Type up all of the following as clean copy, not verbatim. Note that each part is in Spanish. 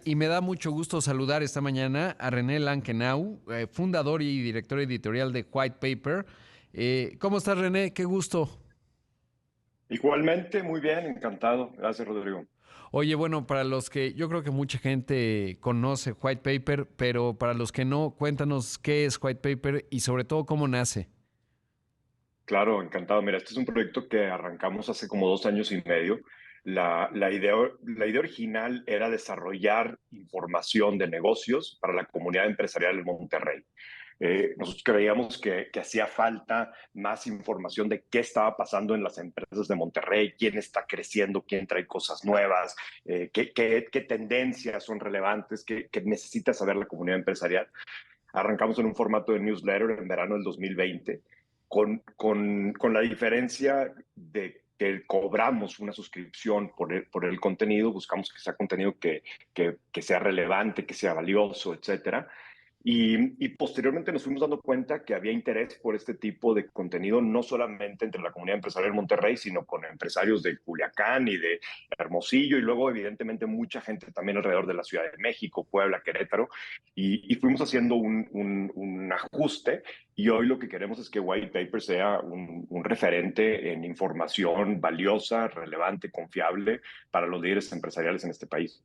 y me da mucho gusto saludar esta mañana a René Lankenau, fundador y director editorial de White Paper. ¿Cómo estás, René? Qué gusto. Igualmente, muy bien, encantado. Gracias, Rodrigo. Oye, bueno, para los que yo creo que mucha gente conoce White Paper, pero para los que no, cuéntanos qué es White Paper y sobre todo cómo nace. Claro, encantado. Mira, este es un proyecto que arrancamos hace como 2 años y medio. La idea original era desarrollar información de negocios para la comunidad empresarial en Monterrey. Nosotros creíamos que hacía falta más información de qué estaba pasando en las empresas de Monterrey, quién está creciendo, quién trae cosas nuevas, qué tendencias son relevantes, qué necesita saber la comunidad empresarial. Arrancamos en un formato de newsletter en verano del 2020, con la diferencia de que cobramos una suscripción por el contenido, buscamos que sea contenido que sea relevante, que sea valioso, etcétera. Y posteriormente nos fuimos dando cuenta que había interés por este tipo de contenido, no solamente entre la comunidad empresarial de Monterrey, sino con empresarios de Culiacán y de Hermosillo, y luego evidentemente mucha gente también alrededor de la Ciudad de México, Puebla, Querétaro, y fuimos haciendo un ajuste, y hoy lo que queremos es que White Paper sea un referente en información valiosa, relevante, confiable para los líderes empresariales en este país.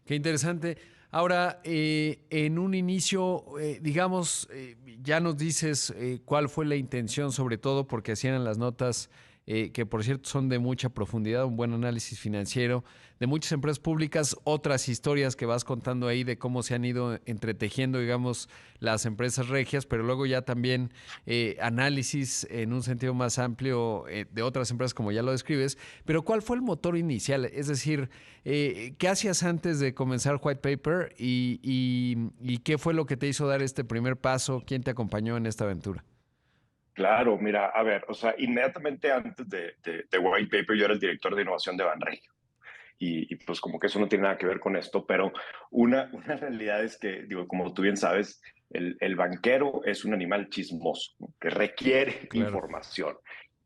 Qué interesante. Ahora, en un inicio, digamos, ya nos dices cuál fue la intención, sobre todo porque hacían las notas, que por cierto son de mucha profundidad, un buen análisis financiero, de muchas empresas públicas, otras historias que vas contando ahí de cómo se han ido entretejiendo, digamos, las empresas regias, pero luego ya también análisis en un sentido más amplio de otras empresas, como ya lo describes. Pero ¿cuál fue el motor inicial? Es decir, ¿qué hacías antes de comenzar White Paper y qué fue lo que te hizo dar este primer paso? ¿Quién te acompañó en esta aventura? Claro, mira, a ver, o sea, inmediatamente antes de White Paper yo era el director de innovación de Banregio. Pues como que eso no tiene nada que ver con esto, pero una realidad es que, digo, como tú bien sabes, el banquero es un animal chismoso, ¿no? Que requiere Claro. información.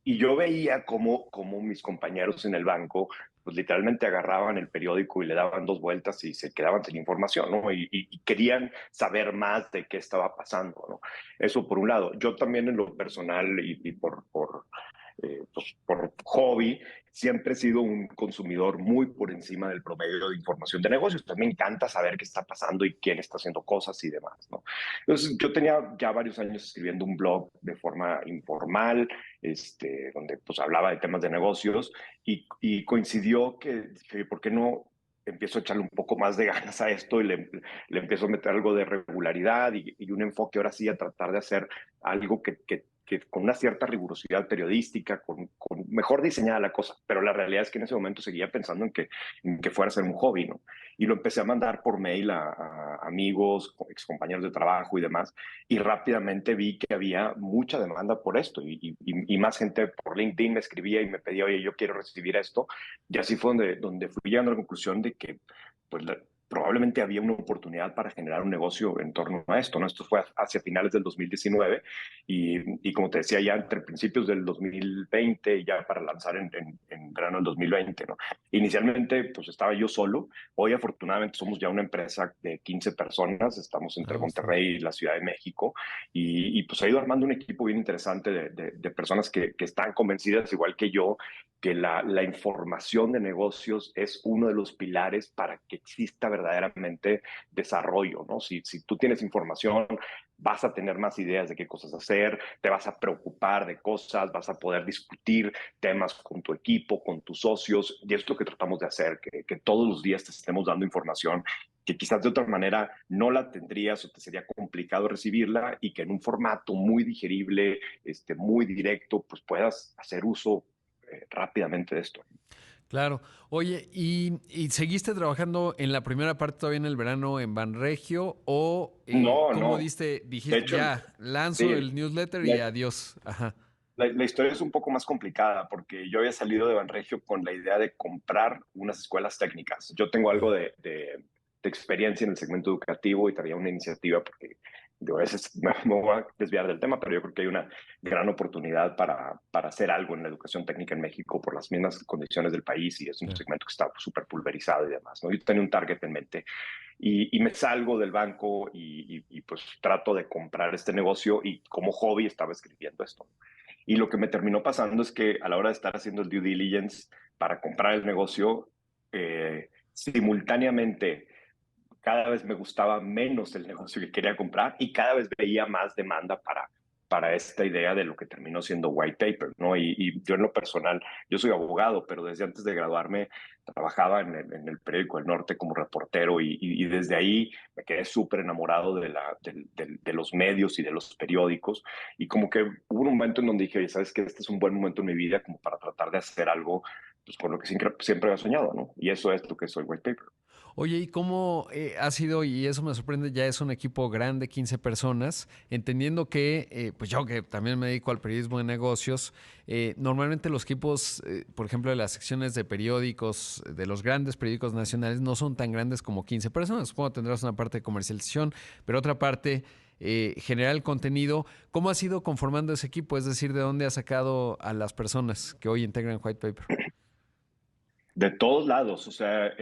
Y yo veía cómo mis compañeros en el banco, pues literalmente agarraban el periódico y le daban dos vueltas y se quedaban sin información, ¿no? Y querían saber más de qué estaba pasando, ¿no? Eso por un lado. Yo también en lo personal y pues, por hobby, siempre he sido un consumidor muy por encima del promedio de información de negocios. Entonces me encanta saber qué está pasando y quién está haciendo cosas y demás, ¿no? Entonces yo tenía ya varios años escribiendo un blog de forma informal, donde pues hablaba de temas de negocios y coincidió que dije, ¿por qué no empiezo a echarle un poco más de ganas a esto y le empiezo a meter algo de regularidad y un enfoque ahora sí a tratar de hacer algo que con una cierta rigurosidad periodística, con mejor diseñada la cosa, pero la realidad es que en ese momento seguía pensando en que fuera a ser un hobby, ¿no? Y lo empecé a mandar por mail a amigos, excompañeros de trabajo y demás, y rápidamente vi que había mucha demanda por esto, y más gente por LinkedIn me escribía y me pedía, oye, yo quiero recibir esto, y así fue donde fui llegando a la conclusión de que pues probablemente había una oportunidad para generar un negocio en torno a esto, ¿no? Esto fue hacia finales del 2019 y como te decía, ya entre principios del 2020, ya para lanzar en verano del 2020, ¿no? Inicialmente, pues estaba yo solo. Hoy, afortunadamente, somos ya una empresa de 15 personas. Estamos Ah, entre bastante. Monterrey y la Ciudad de México. Pues ha ido armando un equipo bien interesante de personas que están convencidas, igual que yo, que la información de negocios es uno de los pilares para que exista verdaderamente desarrollo, ¿no? Si tú tienes información, vas a tener más ideas de qué cosas hacer, te vas a preocupar de cosas, vas a poder discutir temas con tu equipo, con tus socios, y es lo que tratamos de hacer, que todos los días te estemos dando información que quizás de otra manera no la tendrías o te sería complicado recibirla y que en un formato muy digerible, muy directo, pues puedas hacer uso rápidamente de esto. Claro. Oye, ¿y seguiste trabajando en la primera parte todavía en el verano en Banregio o No, cómo no. De dijiste, hecho, ya, lanzo sí, el newsletter y la, adiós? Ajá. la historia es un poco más complicada porque yo había salido de Banregio con la idea de comprar unas escuelas técnicas. Yo tengo algo Ajá. de experiencia en el segmento educativo y traía una iniciativa porque a veces me voy a desviar del tema, pero yo creo que hay una gran oportunidad para hacer algo en la educación técnica en México por las mismas condiciones del país y es un Sí. segmento que está súper pulverizado y demás, ¿no? Yo tenía un target en mente y me salgo del banco pues trato de comprar este negocio y como hobby estaba escribiendo esto. Y lo que me terminó pasando es que a la hora de estar haciendo el due diligence para comprar el negocio, simultáneamente cada vez me gustaba menos el negocio que quería comprar y cada vez veía más demanda para esta idea de lo que terminó siendo white paper, ¿no? Yo en lo personal, yo soy abogado, pero desde antes de graduarme trabajaba en el periódico El Norte como reportero y desde ahí me quedé súper enamorado de los medios y de los periódicos y como que hubo un momento en donde dije, ¿sabes qué? Este es un buen momento en mi vida como para tratar de hacer algo pues, con lo que siempre había soñado, ¿no? Y eso es lo que es el white paper. Oye, ¿y cómo ha sido? Y eso me sorprende, ya es un equipo grande, 15 personas, entendiendo que, pues yo que también me dedico al periodismo de negocios, normalmente los equipos, por ejemplo, de las secciones de periódicos, de los grandes periódicos nacionales, no son tan grandes como 15 personas. Supongo que tendrás una parte de comercialización, pero otra parte, generar el contenido. ¿Cómo has ido conformando ese equipo? Es decir, ¿de dónde has sacado a las personas que hoy integran White Paper? De todos lados, o sea,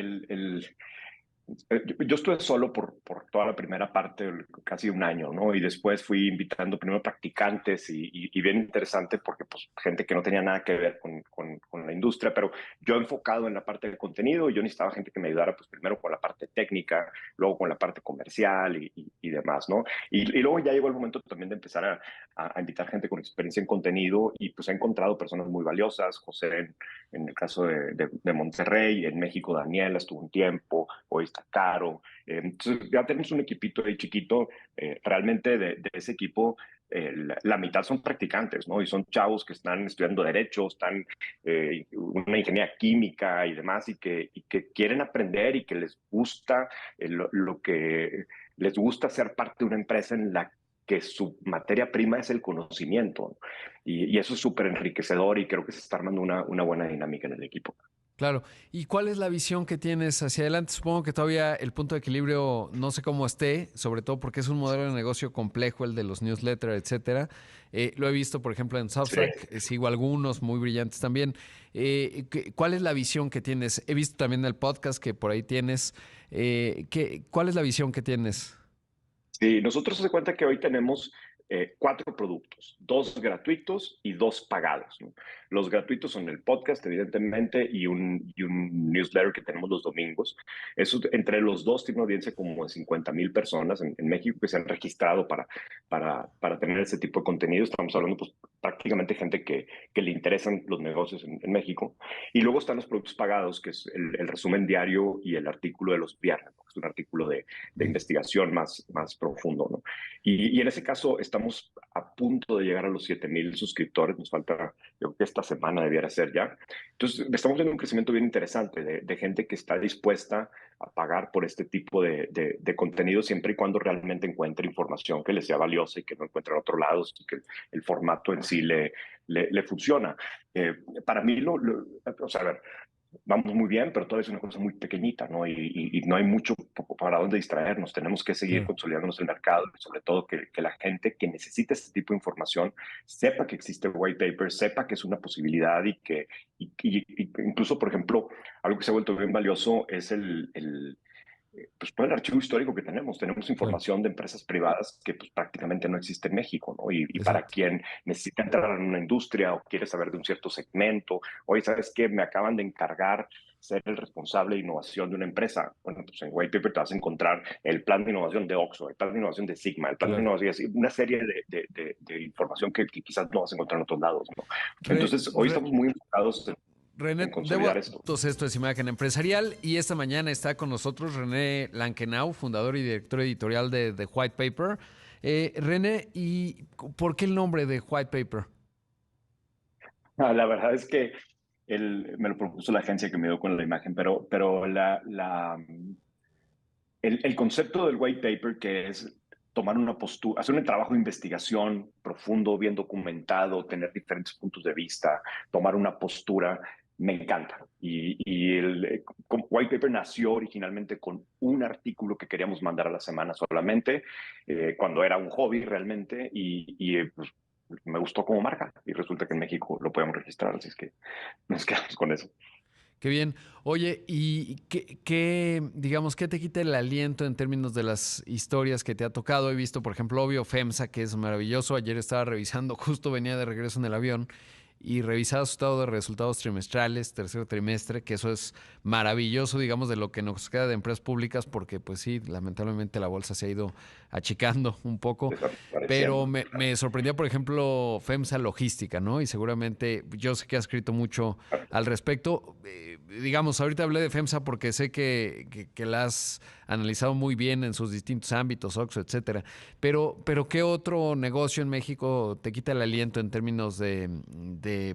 yo estuve solo por toda la primera parte, casi un año, ¿no? Y después fui invitando primero practicantes y bien interesante porque pues gente que no tenía nada que ver con la industria, pero yo enfocado en la parte de contenido, yo necesitaba gente que me ayudara pues primero con la parte técnica, luego con la parte comercial y demás, ¿no? Y luego ya llegó el momento también de empezar a invitar gente con experiencia en contenido y pues he encontrado personas muy valiosas, José en el caso de Monterrey, en México Daniela estuvo un tiempo, hoy está Caro. Entonces ya tenemos un equipito ahí chiquito, realmente de ese equipo la mitad son practicantes, ¿no? Y son chavos que están estudiando derecho, están una ingeniería química y demás, y que quieren aprender y que les gusta lo que les gusta ser parte de una empresa en la que su materia prima es el conocimiento. Y eso es súper enriquecedor y creo que se está armando una buena dinámica en el equipo. Claro. ¿Y cuál es la visión que tienes hacia adelante? Supongo que todavía el punto de equilibrio no sé cómo esté, sobre todo porque es un modelo de negocio complejo el de los newsletters, etcétera. Lo he visto, por ejemplo, en Sí. Substack, sigo algunos muy brillantes también. ¿Cuál es la visión que tienes? He visto también el podcast que por ahí tienes. ¿Cuál es la visión que tienes? Sí, nosotros se cuenta que hoy tenemos 4 productos, 2 gratuitos y 2 pagados, ¿no? Los gratuitos son el podcast, evidentemente, y un newsletter que tenemos los domingos. Eso, entre los dos tiene una audiencia como de 50,000 personas en México que se han registrado para tener ese tipo de contenido. Estamos hablando pues, prácticamente gente que le interesan los negocios en México. Y luego están los productos pagados, que es el resumen diario y el artículo de los viernes, ¿no? Es un artículo de Mm. investigación más profundo, ¿no? Y en ese caso estamos a punto de llegar a los 7,000 suscriptores, nos falta, yo creo que esta semana debiera ser ya. Entonces, estamos viendo un crecimiento bien interesante de gente que está dispuesta a pagar por este tipo de contenido siempre y cuando realmente encuentre información que les sea valiosa y que no encuentre en otro lado, y que el formato en sí le funciona. Para mí, o sea, a ver, vamos muy bien, pero todavía es una cosa muy pequeñita, ¿no? Y no hay mucho para dónde distraernos. Tenemos que seguir Claro. consolidándonos en el mercado y sobre todo que la gente que necesita este tipo de información sepa que existe white paper, sepa que es una posibilidad y incluso, por ejemplo, algo que se ha vuelto bien valioso es pues todo el archivo histórico que tenemos. Tenemos Claro. información de empresas privadas que pues, prácticamente no existe en México, ¿no? Y para Exacto. quien necesita entrar en una industria o quiere saber de un cierto segmento, oye, ¿sabes qué? Me acaban de encargar ser el responsable de innovación de una empresa. Bueno, pues en White Paper te vas a encontrar el plan de innovación de Oxxo, el plan de innovación de Sigma, el plan de Claro. innovación, así, una serie de información que quizás no vas a encontrar en otros lados, ¿no? Re- Entonces, hoy re- estamos muy enfocados en René, debo consolidar esto. todos esto es Imagen Empresarial y esta mañana está con nosotros René Lankenau, fundador y director editorial de White Paper. René, ¿y por qué el nombre de White Paper? La verdad es que me lo propuso la agencia que me dio con la imagen, pero el concepto del white paper, que es tomar una postura, hacer un trabajo de investigación profundo, bien documentado, tener diferentes puntos de vista, tomar una postura, me encanta. Y el White Paper nació originalmente con un artículo que queríamos mandar a la semana solamente, cuando era un hobby realmente, pues, me gustó como marca y resulta que en México lo podemos registrar, así es que nos quedamos con eso. Qué bien. Oye, ¿y digamos, qué te quita el aliento en términos de las historias que te ha tocado? He visto, por ejemplo, obvio, FEMSA, que es maravilloso. Ayer estaba revisando, justo venía de regreso en el avión y revisaba su estado de resultados trimestrales, tercer trimestre, que eso es maravilloso, digamos, de lo que nos queda de empresas públicas, porque pues sí, lamentablemente la bolsa se ha ido achicando un poco, pero Desapareciendo. me sorprendía, por ejemplo, FEMSA Logística, ¿no? Y seguramente, yo sé que has escrito mucho al respecto. Digamos, ahorita hablé de FEMSA porque sé que la has analizado muy bien en sus distintos ámbitos, Oxxo, etcétera. Pero ¿qué otro negocio en México te quita el aliento en términos de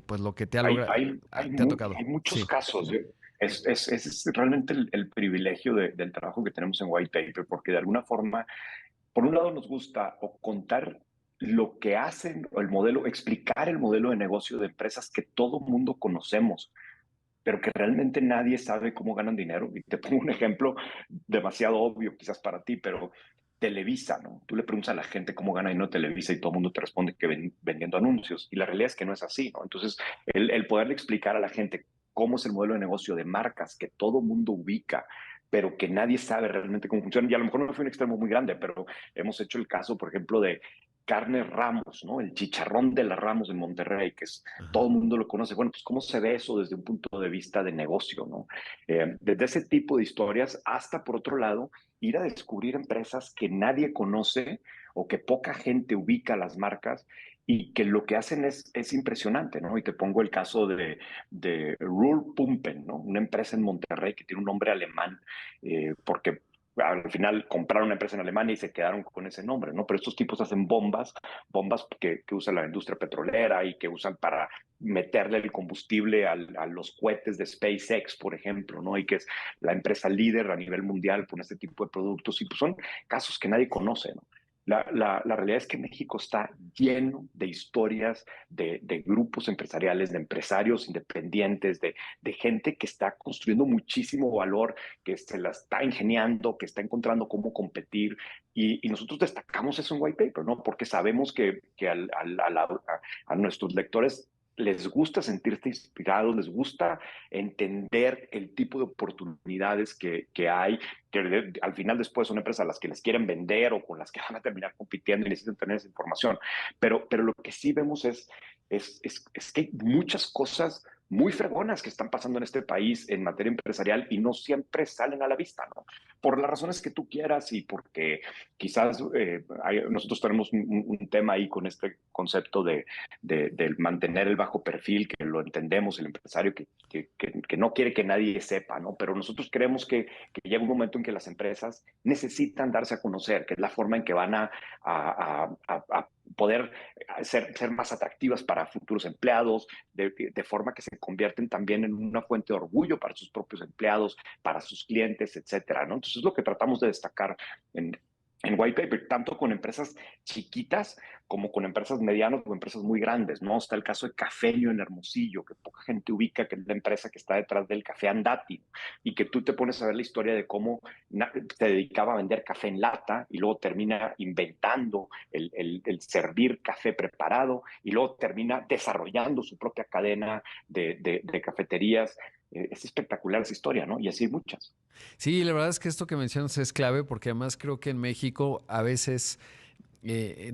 pues lo que te ha logrado, te ha tocado? Hay muchos Sí. casos. Es realmente el privilegio del trabajo que tenemos en White Paper, porque de alguna forma, por un lado nos gusta o contar lo que hacen, o el modelo, explicar el modelo de negocio de empresas que todo mundo conocemos, pero que realmente nadie sabe cómo ganan dinero. Y te pongo un ejemplo demasiado obvio quizás para ti, pero Televisa, ¿no? Tú le preguntas a la gente cómo gana dinero Televisa y todo el mundo te responde que vendiendo anuncios. Y la realidad es que no es así, ¿no? Entonces, el poderle explicar a la gente cómo es el modelo de negocio de marcas que todo el mundo ubica, pero que nadie sabe realmente cómo funciona. Y a lo mejor no fue un extremo muy grande, pero hemos hecho el caso, por ejemplo, de Carne Ramos, ¿no? El chicharrón de la Ramos de Monterrey, que es todo Ajá. el mundo lo conoce. Bueno, pues cómo se ve eso desde un punto de vista de negocio, ¿no? Desde ese tipo de historias hasta, por otro lado, ir a descubrir empresas que nadie conoce o que poca gente ubica las marcas y que lo que hacen es impresionante, ¿no? Y te pongo el caso de Ruhr Pumpen, ¿no? Una empresa en Monterrey que tiene un nombre alemán, porque al final compraron una empresa en Alemania y se quedaron con ese nombre, ¿no? Pero estos tipos hacen bombas que usa la industria petrolera y que usan para meterle el combustible a los cohetes de SpaceX, por ejemplo, ¿no? Y que es la empresa líder a nivel mundial con este tipo de productos. Y pues son casos que nadie conoce, ¿no? La realidad es que México está lleno de historias de grupos empresariales, de empresarios independientes, de gente que está construyendo muchísimo valor, que se la está ingeniando, que está encontrando cómo competir. Y nosotros destacamos eso en White Paper, ¿no? Porque sabemos que a nuestros lectores les gusta sentirse inspirados, les gusta entender el tipo de oportunidades que hay, que al final después son empresas a las que les quieren vender o con las que van a terminar compitiendo y necesitan tener esa información. Pero lo que sí vemos es que hay muchas cosas muy fregonas que están pasando en este país en materia empresarial y no siempre salen a la vista, ¿no? Por las razones que tú quieras y porque quizás nosotros tenemos un tema ahí con este concepto de mantener el bajo perfil, que lo entendemos, el empresario que no quiere que nadie sepa, ¿no? Pero nosotros creemos que llega un momento en que las empresas necesitan darse a conocer, que es la forma en que van a poder ser más atractivas para futuros empleados, de forma que se convierten también en una fuente de orgullo para sus propios empleados, para sus clientes, etcétera, ¿no? Entonces es lo que tratamos de destacar en White Paper, tanto con empresas chiquitas como con empresas medianas o empresas muy grandes, ¿no? Está el caso de Cafeño en Hermosillo, que poca gente ubica, que es la empresa que está detrás del café Andati, y que tú te pones a ver la historia de cómo se dedicaba a vender café en lata y luego termina inventando el servir café preparado y luego termina desarrollando su propia cadena de cafeterías. Es espectacular esa historia, ¿no? Y así hay muchas. Sí, la verdad es que esto que mencionas es clave porque además creo que en México a veces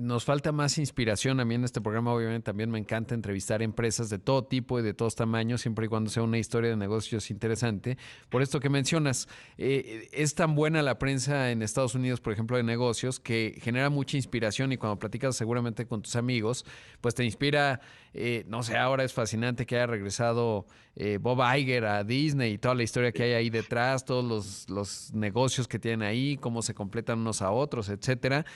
nos falta más inspiración. A mí en este programa obviamente también me encanta entrevistar empresas de todo tipo y de todos tamaños, siempre y cuando sea una historia de negocios interesante. Por esto que mencionas, es tan buena la prensa en Estados Unidos, por ejemplo, de negocios, que genera mucha inspiración y cuando platicas seguramente con tus amigos, pues te inspira, no sé, ahora es fascinante que haya regresado Bob Iger a Disney y toda la historia que hay ahí detrás, todos los negocios que tienen ahí, cómo se completan unos a otros, etcétera,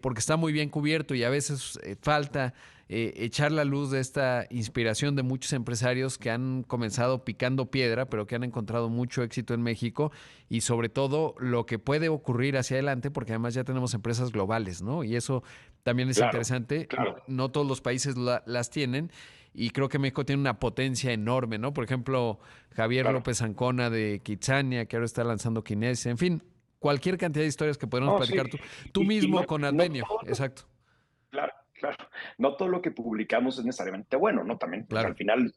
porque está está muy bien cubierto y a veces falta echar la luz de esta inspiración de muchos empresarios que han comenzado picando piedra, pero que han encontrado mucho éxito en México y sobre todo lo que puede ocurrir hacia adelante, porque además ya tenemos empresas globales, ¿no? Y eso también es Claro, interesante. claro, No todos los países las tienen y creo que México tiene una potencia enorme, ¿no? Por ejemplo, Javier claro. López Ancona de Kitsania, que ahora está lanzando Kines, en fin, cualquier cantidad de historias que podemos No, sí. platicar tú Y mismo no, con no Advenio, todo exacto, claro, claro. No todo lo que publicamos es necesariamente bueno, ¿no? También, pues al claro, final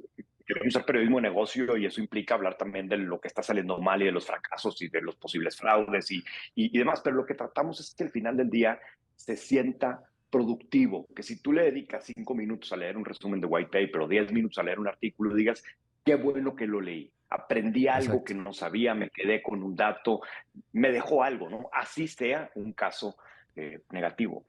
queremos hacer periodismo de negocio y eso implica hablar también de lo que está saliendo mal y de los fracasos y de los posibles fraudes y demás. Pero lo que tratamos es que al final del día se sienta productivo, que si tú le dedicas 5 minutos a leer un resumen de white paper o 10 minutos a leer un artículo, digas, qué bueno que lo leí. Aprendí algo que exacto. no sabía, me quedé con un dato, me dejó algo, ¿no? Así sea un caso negativo.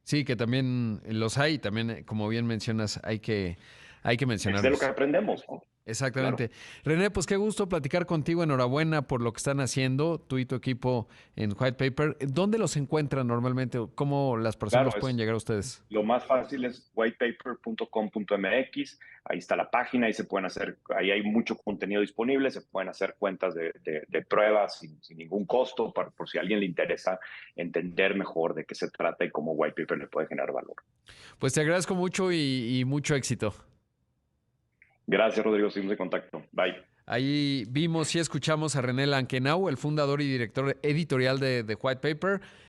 Sí, que también los hay, también, como bien mencionas, hay que Es de lo que mencionarlos. aprendemos, ¿no? Claro. Exactamente. René, pues qué gusto platicar contigo. Enhorabuena por lo que están haciendo, tú y tu equipo en White Paper. ¿Dónde los encuentran normalmente? ¿Cómo las personas Claro, pueden llegar a ustedes? lo más fácil es whitepaper.com.mx. Ahí está la página, ahí se pueden hacer, ahí hay mucho contenido disponible, se pueden hacer cuentas de pruebas sin ningún costo, por si a alguien le interesa entender mejor de qué se trata y cómo White Paper le puede generar valor. Pues te agradezco mucho y mucho éxito. Gracias, Rodrigo, seguimos en contacto. Bye. Ahí vimos y escuchamos a René Lankenau, el fundador y director editorial de White Paper.